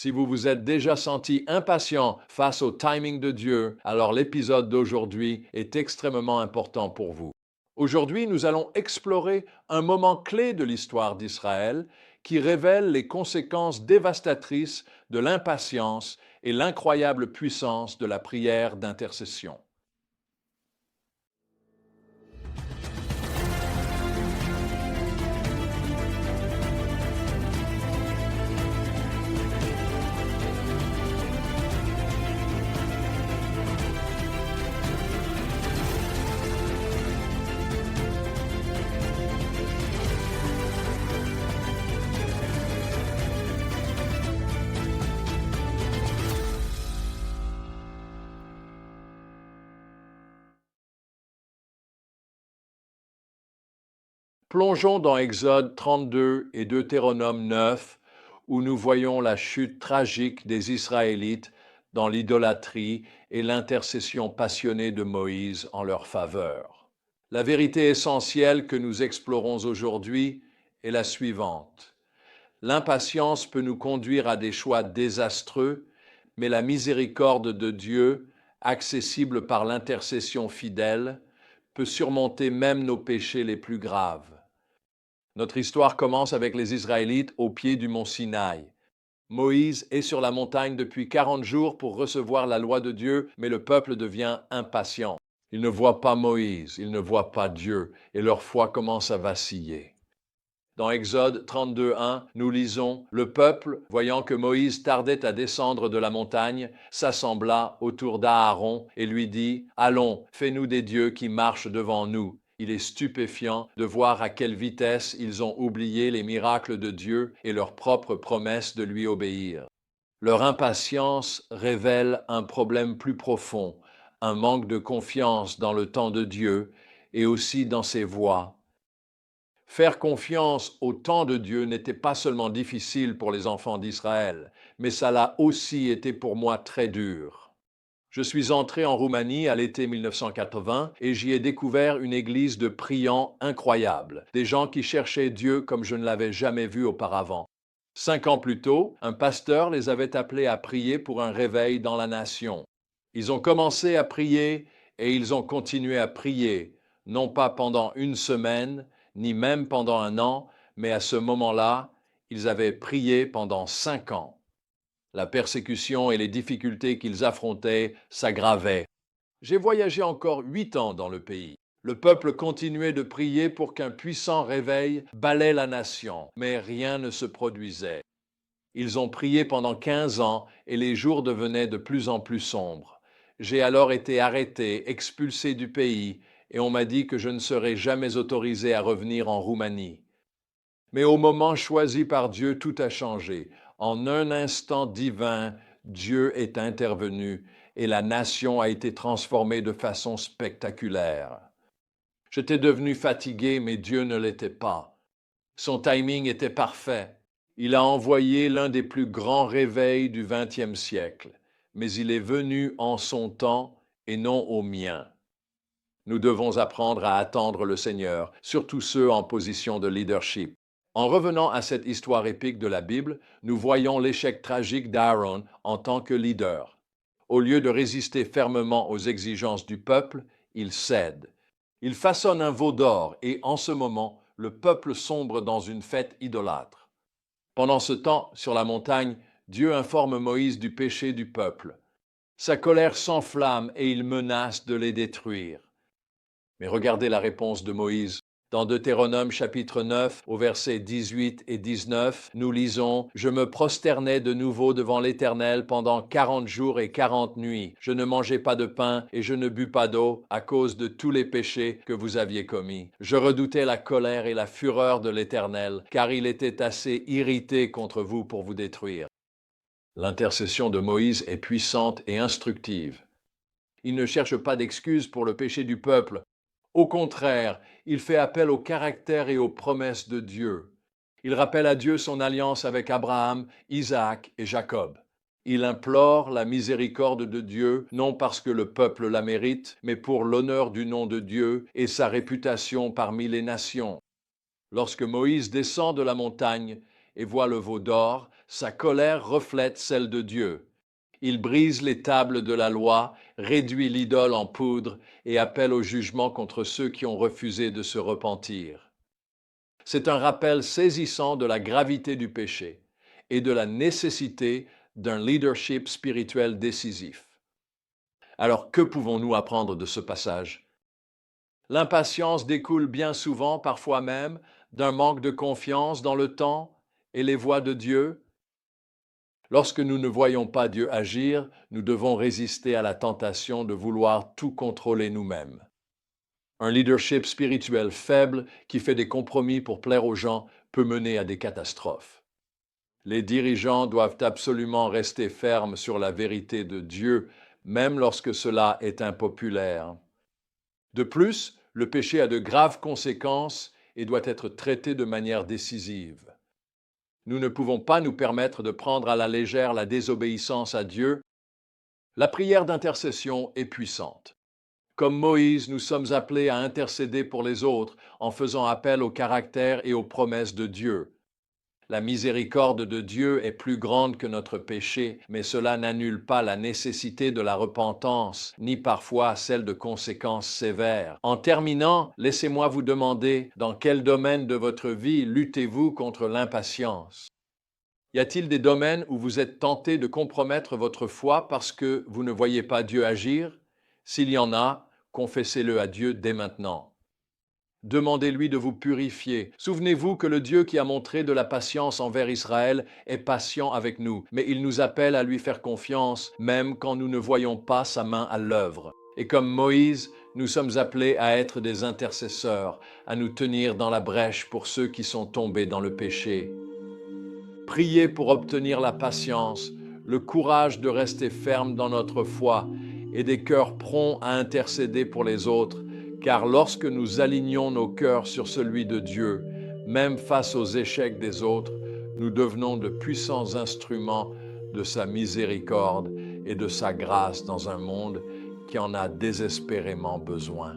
Si vous vous êtes déjà senti impatient face au timing de Dieu, alors l'épisode d'aujourd'hui est extrêmement important pour vous. Aujourd'hui, nous allons explorer un moment clé de l'histoire d'Israël qui révèle les conséquences dévastatrices de l'impatience et l'incroyable puissance de la prière d'intercession. Plongeons dans Exode 32 et Deutéronome 9, où nous voyons la chute tragique des Israélites dans l'idolâtrie et l'intercession passionnée de Moïse en leur faveur. La vérité essentielle que nous explorons aujourd'hui est la suivante. L'impatience peut nous conduire à des choix désastreux, mais la miséricorde de Dieu, accessible par l'intercession fidèle, peut surmonter même nos péchés les plus graves. Notre histoire commence avec les Israélites au pied du mont Sinaï. Moïse est sur la montagne depuis 40 jours pour recevoir la loi de Dieu, mais le peuple devient impatient. Ils ne voient pas Moïse, ils ne voient pas Dieu, et leur foi commence à vaciller. Dans Exode 32:1, nous lisons « Le peuple, voyant que Moïse tardait à descendre de la montagne, s'assembla autour d'Aaron et lui dit « Allons, fais-nous des dieux qui marchent devant nous. » Il est stupéfiant de voir à quelle vitesse ils ont oublié les miracles de Dieu et leur propre promesse de lui obéir. Leur impatience révèle un problème plus profond, un manque de confiance dans le temps de Dieu et aussi dans ses voies. Faire confiance au temps de Dieu n'était pas seulement difficile pour les enfants d'Israël, mais ça l'a aussi été pour moi très dur. Je suis entré en Roumanie à l'été 1980 et j'y ai découvert une église de priants incroyable, des gens qui cherchaient Dieu comme je ne l'avais jamais vu auparavant. 5 ans plus tôt, un pasteur les avait appelés à prier pour un réveil dans la nation. Ils ont commencé à prier et ils ont continué à prier, non pas pendant une semaine, ni même pendant un an, mais à ce moment-là, ils avaient prié pendant 5 ans. La persécution et les difficultés qu'ils affrontaient s'aggravaient. J'ai voyagé encore 8 ans dans le pays. Le peuple continuait de prier pour qu'un puissant réveil balaie la nation, mais rien ne se produisait. Ils ont prié pendant 15 ans et les jours devenaient de plus en plus sombres. J'ai alors été arrêté, expulsé du pays, et on m'a dit que je ne serais jamais autorisé à revenir en Roumanie. Mais au moment choisi par Dieu, tout a changé. En un instant divin, Dieu est intervenu et la nation a été transformée de façon spectaculaire. J'étais devenu fatigué, mais Dieu ne l'était pas. Son timing était parfait. Il a envoyé l'un des plus grands réveils du XXe siècle, mais il est venu en son temps et non au mien. Nous devons apprendre à attendre le Seigneur, surtout ceux en position de leadership. En revenant à cette histoire épique de la Bible, nous voyons l'échec tragique d'Aaron en tant que leader. Au lieu de résister fermement aux exigences du peuple, il cède. Il façonne un veau d'or et en ce moment, le peuple sombre dans une fête idolâtre. Pendant ce temps, sur la montagne, Dieu informe Moïse du péché du peuple. Sa colère s'enflamme et il menace de les détruire. Mais regardez la réponse de Moïse. Dans Deutéronome chapitre 9, au verset 18 et 19, nous lisons « Je me prosternai de nouveau devant l'Éternel pendant 40 jours et 40 nuits. Je ne mangeai pas de pain et je ne bus pas d'eau à cause de tous les péchés que vous aviez commis. Je redoutais la colère et la fureur de l'Éternel, car il était assez irrité contre vous pour vous détruire. » L'intercession de Moïse est puissante et instructive. Il ne cherche pas d'excuses pour le péché du peuple. Au contraire, il fait appel au caractère et aux promesses de Dieu. Il rappelle à Dieu son alliance avec Abraham, Isaac et Jacob. Il implore la miséricorde de Dieu, non parce que le peuple la mérite, mais pour l'honneur du nom de Dieu et sa réputation parmi les nations. Lorsque Moïse descend de la montagne et voit le veau d'or, Sa colère reflète celle de Dieu. Il brise les tables de la loi, réduit l'idole en poudre et appelle au jugement contre ceux qui ont refusé de se repentir. C'est un rappel saisissant de la gravité du péché et de la nécessité d'un leadership spirituel décisif. Alors, que pouvons-nous apprendre de ce passage? L'impatience découle bien souvent, parfois même, d'un manque de confiance dans le temps et les voies de Dieu. Lorsque nous ne voyons pas Dieu agir, nous devons résister à la tentation de vouloir tout contrôler nous-mêmes. Un leadership spirituel faible qui fait des compromis pour plaire aux gens peut mener à des catastrophes. Les dirigeants doivent absolument rester fermes sur la vérité de Dieu, même lorsque cela est impopulaire. De plus, le péché a de graves conséquences et doit être traité de manière décisive. Nous ne pouvons pas nous permettre de prendre à la légère la désobéissance à Dieu. La prière d'intercession est puissante. Comme Moïse, nous sommes appelés à intercéder pour les autres en faisant appel au caractère et aux promesses de Dieu. La miséricorde de Dieu est plus grande que notre péché, mais cela n'annule pas la nécessité de la repentance, ni parfois celle de conséquences sévères. En terminant, laissez-moi vous demander, dans quel domaine de votre vie luttez-vous contre l'impatience? Y a-t-il des domaines où vous êtes tenté de compromettre votre foi parce que vous ne voyez pas Dieu agir? S'il y en a, confessez-le à Dieu dès maintenant. Demandez-lui de vous purifier. Souvenez-vous que le Dieu qui a montré de la patience envers Israël est patient avec nous, mais il nous appelle à lui faire confiance, même quand nous ne voyons pas sa main à l'œuvre. Et comme Moïse, nous sommes appelés à être des intercesseurs, à nous tenir dans la brèche pour ceux qui sont tombés dans le péché. Priez pour obtenir la patience, le courage de rester ferme dans notre foi et des cœurs prompts à intercéder pour les autres, car lorsque nous alignons nos cœurs sur celui de Dieu, même face aux échecs des autres, nous devenons de puissants instruments de sa miséricorde et de sa grâce dans un monde qui en a désespérément besoin.